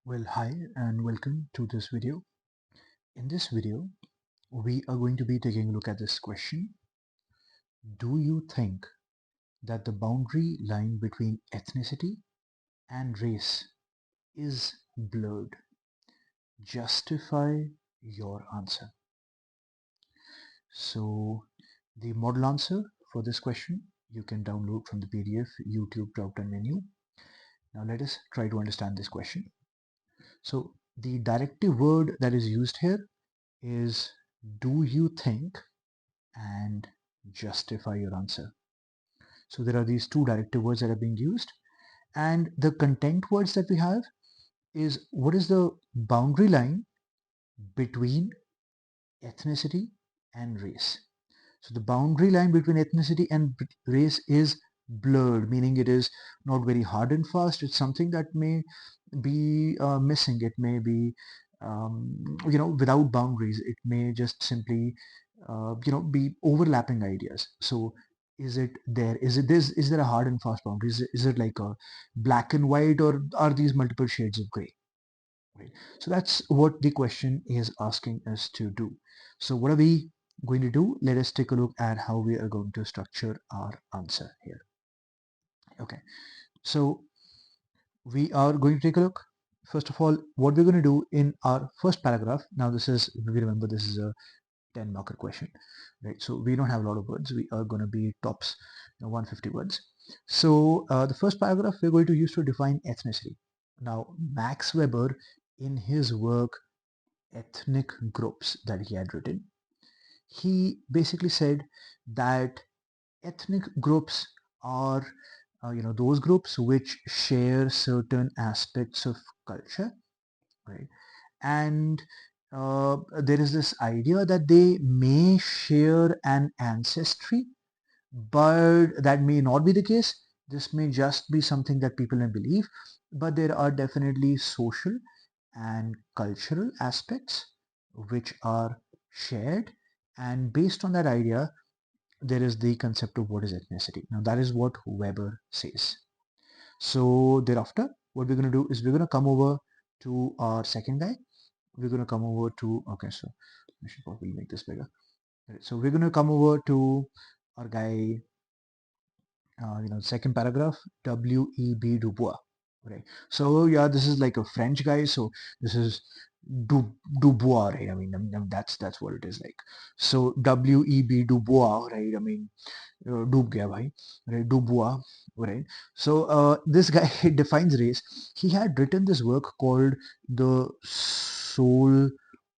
Well, hi and welcome to this video. In this video, we are going to be taking a look at this question. Do you think that the boundary line between ethnicity and race is blurred? Justify your answer. So the model answer for this question you can download from the PDF YouTube drop-down menu. Now let us try to understand this question. So the directive word that is used here is do you think and justify your answer. So there are these two directive words that are being used, and the content words that we have is what is the boundary line between ethnicity and race. So the boundary line between ethnicity and race is blurred, meaning it is not very hard and fast. It's something that may be missing. It may be without boundaries. It may just simply be overlapping ideas. So is it there? Is there a hard and fast boundary? Is it like a black and white, or are these multiple shades of gray? Right. So that's what the question is asking us to do. So what are we going to do? Let us take a look at how we are going to structure our answer here. Okay. So we are going to take a look. First of all, what we're going to do in our first paragraph. Now this is, we remember this is a 10 marker question, right? So we don't have a lot of words. We are going to be tops 150 words. So the first paragraph we're going to use to define ethnicity. Now Max Weber, in his work Ethnic Groups that he had written, he basically said that ethnic groups are those groups which share certain aspects of culture, right? And there is this idea that they may share an ancestry, but that may not be the case. This may just be something that people may believe, but there are definitely social and cultural aspects which are shared, and based on that idea there is the concept of what is ethnicity. Now that is what Weber says. So thereafter what we're going to do is we're going to come over to our second guy. We're going to come over to, okay, so I should probably make this bigger. Right, so we're going to come over to our guy, second paragraph, W.E.B. Du Bois. Right. So yeah, this is like a French guy. So this is Du Bois, right? That's what it is like. So W.E.B. Du Bois, right? डूब गया भाई, right? Du Bois, right? So this guy defines race. He had written this work called The Soul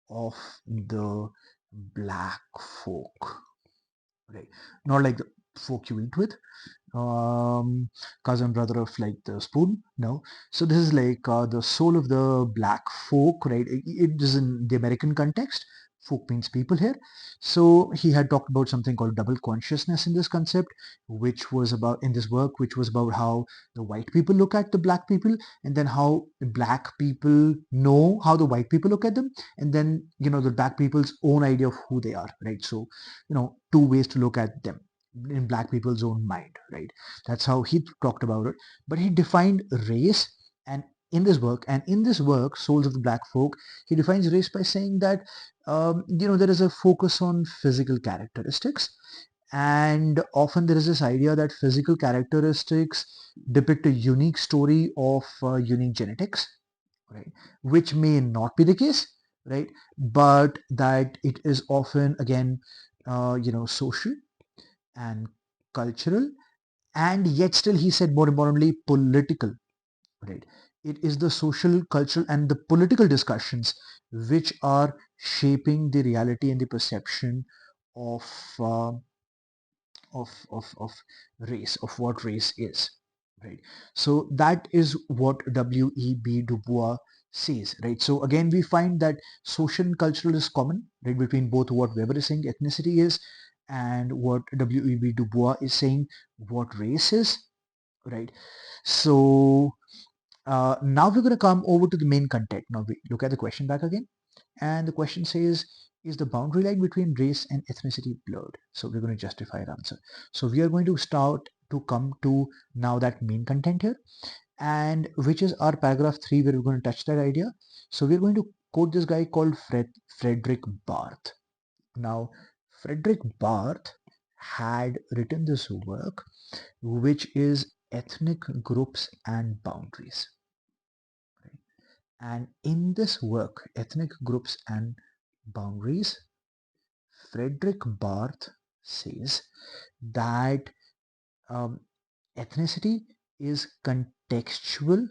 of the Black Folk, right? Not like the folk you eat with, cousin brother of like the spoon. No, so this is like the soul of the black folk, right? It is in the American context. Folk means people here. So he had talked about something called double consciousness in this concept, which was about, in this work, which was about how the white people look at the black people, and then how the black people know how the white people look at them, and then the black people's own idea of who they are, right? So two ways to look at them in black people's own mind, right? That's how he talked about it. But he defined race, and in this work, Souls of the Black Folk, he defines race by saying that there is a focus on physical characteristics, and often there is this idea that physical characteristics depict a unique story of unique genetics, right? Which may not be the case, right? But that it is often, again, social and cultural, and yet still, he said, more importantly, political, right? It is the social, cultural, and the political discussions which are shaping the reality and the perception of uh, of race, of what race is, right? So that is what W.E.B. Du Bois says, right? So again, we find that social and cultural is common, right, between both what Weber is saying ethnicity is and what W.E.B. Du Bois is saying what race is, right? So now we're going to come over to the main content. Now we look at the question back again, and the question says, is the boundary line between race and ethnicity blurred? So we're going to justify our answer. So we are going to start to come to now that main content here, and which is our paragraph 3 where we're going to touch that idea. So we're going to quote this guy called Frederick Barth. Now, Frederick Barth had written this work, which is Ethnic Groups and Boundaries. Right? And in this work, Ethnic Groups and Boundaries, Frederick Barth says that ethnicity is contextual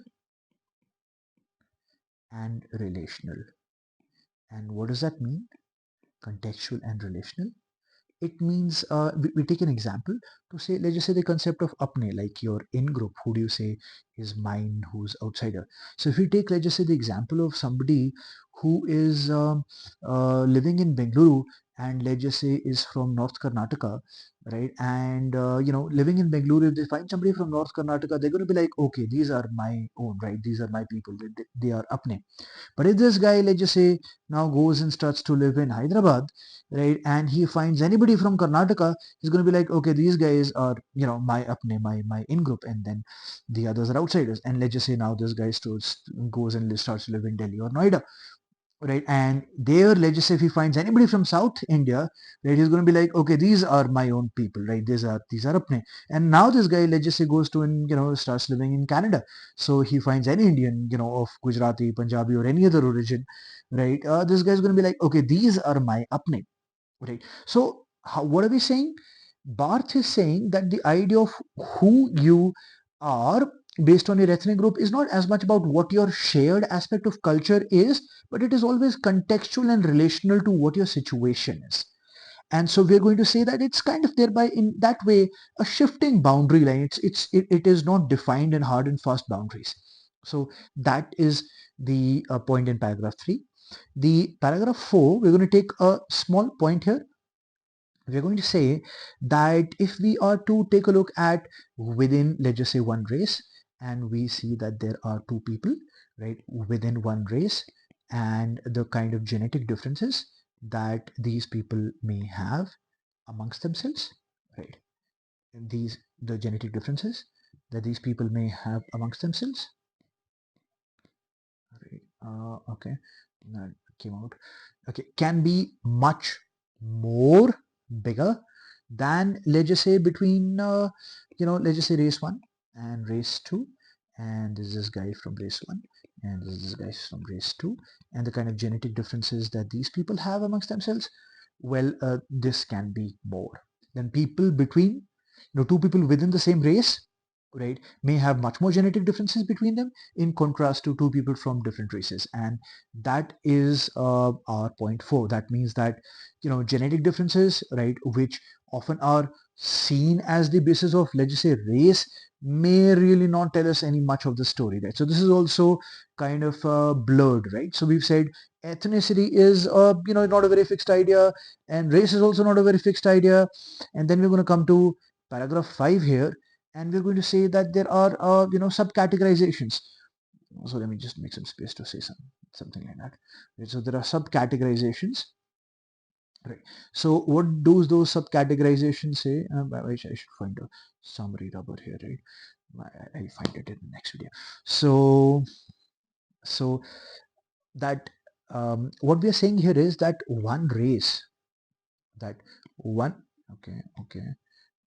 and relational. And what does that mean? Contextual and relational. It means we take an example to say, let's just say the concept of apne, like your in group, who do you say is mine, who's outsider. So if we take, let's just say the example of somebody who is living in Bengaluru and let's just say is from North Karnataka, right? And living in Bengaluru, if they find somebody from North Karnataka, they're going to be like, okay, these are my own, right? These are my people. They are apne. But if this guy, let's just say, now goes and starts to live in Hyderabad, right, and he finds anybody from Karnataka, he's going to be like, okay, these guys are, my apne, my in group, and then the others are outsiders. And let's just say now this guy goes and starts to live in Delhi or Noida, right, and there, let's just say if he finds anybody from South India, right, he's going to be like, okay, these are my own people, right, these are apne. And now this guy, let's just say, goes to and starts living in Canada, so he finds any Indian, of Gujarati, Punjabi, or any other origin, right, this guy's going to be like, okay, these are my apne, right. So what are we saying? Barth is saying that the idea of who you are based on your ethnic group is not as much about what your shared aspect of culture is, but it is always contextual and relational to what your situation is. And so we're going to say that it's kind of thereby in that way a shifting boundary line. It is not defined in hard and fast boundaries. So that is the point in paragraph 3. The paragraph 4, we're going to take a small point here. We're going to say that if we are to take a look at within, let's just say, one race, and we see that there are two people, right, within one race, and the kind of genetic differences that these people may have amongst themselves, right, the genetic differences that these people may have amongst themselves, right, okay, that came out, okay, can be much more bigger than, let's just say, between let's just say race 1 and race 2, and this is this guy from race 1 and this is this guy from race 2, and the kind of genetic differences that these people have amongst themselves, well, this can be more than people between, two people within the same race, right, may have much more genetic differences between them in contrast to two people from different races. And that is our point 4. That means that genetic differences, right, which often are seen as the basis of, let's just say, race, may really not tell us any much of the story, right. So this is also kind of blurred, right. So we've said ethnicity is not a very fixed idea, and race is also not a very fixed idea. And then we're going to come to paragraph 5 here, and we're going to say that there are sub-categorizations. So let me just make some space to say something like that. Right, so there are sub-categorizations, right. So what do those sub-categorizations say? I should find a summary rubber here, right. I'll find it in the next video. So that what we are saying here is that one race, that one okay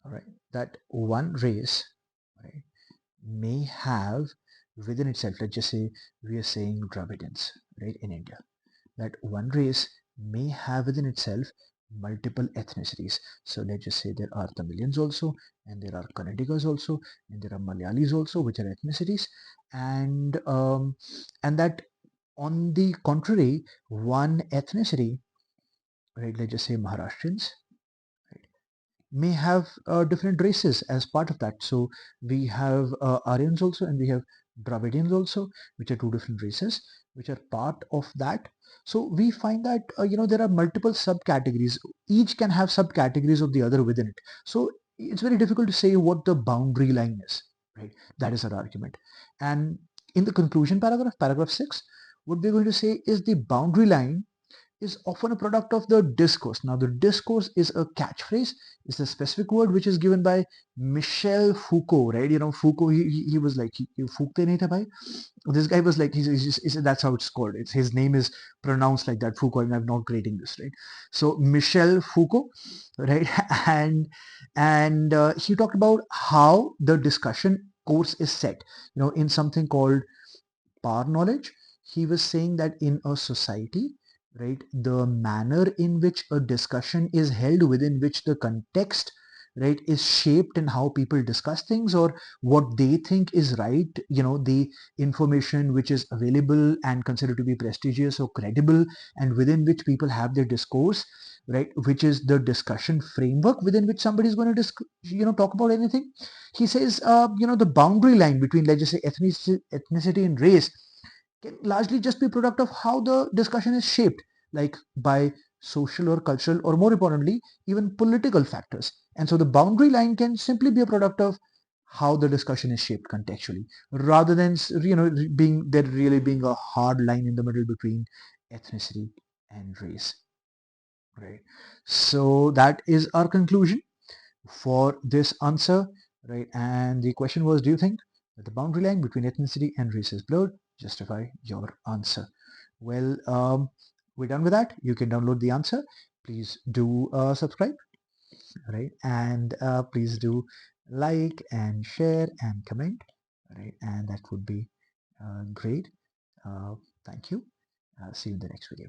all right, that one race, right, may have within itself, let's just say we are saying Dravidians, right, in India, that one race may have within itself multiple ethnicities. So let's just say there are Tamilians also, and there are Kannadigas also, and there are Malayalis also, which are ethnicities, and that on the contrary, one ethnicity, right, let's just say Maharashtrians, may have different races as part of that. So we have Aryans also, and we have Dravidians also, which are two different races, which are part of that. So we find that there are multiple subcategories. Each can have subcategories of the other within it. So it's very difficult to say what the boundary line is, right? That is our argument. And in the conclusion paragraph, paragraph 6, what we're going to say is the boundary line is often a product of the discourse. Now, the discourse is a catchphrase, is a specific word which is given by Michel Foucault, right? You know, Foucault, he was like, "Fouquete nahi tha bhai." This guy was like, that's how it's called. It's, his name is pronounced like that, Foucault, and I'm not grading this, right? So Michel Foucault, right? And he talked about how the discussion course is set, you know, in something called power knowledge. He was saying that in a society, right, the manner in which a discussion is held, within which the context, right, is shaped in how people discuss things or what they think is right, you know, the information which is available and considered to be prestigious or credible, and within which people have their discourse, right, which is the discussion framework within which somebody is going to talk about anything. He says, the boundary line between, let's just say, ethnicity and race can largely just be a product of how the discussion is shaped, like by social or cultural, or more importantly, even political factors. And so the boundary line can simply be a product of how the discussion is shaped contextually, rather than really being a hard line in the middle between ethnicity and race. Right. So that is our conclusion for this answer, right? And the question was, do you think that the boundary line between ethnicity and race is blurred? Justify your answer. Well, we're done with that. You can download the answer. Please do subscribe, right? And please do like and share and comment, right? And that would be great. Thank you. See you in the next video.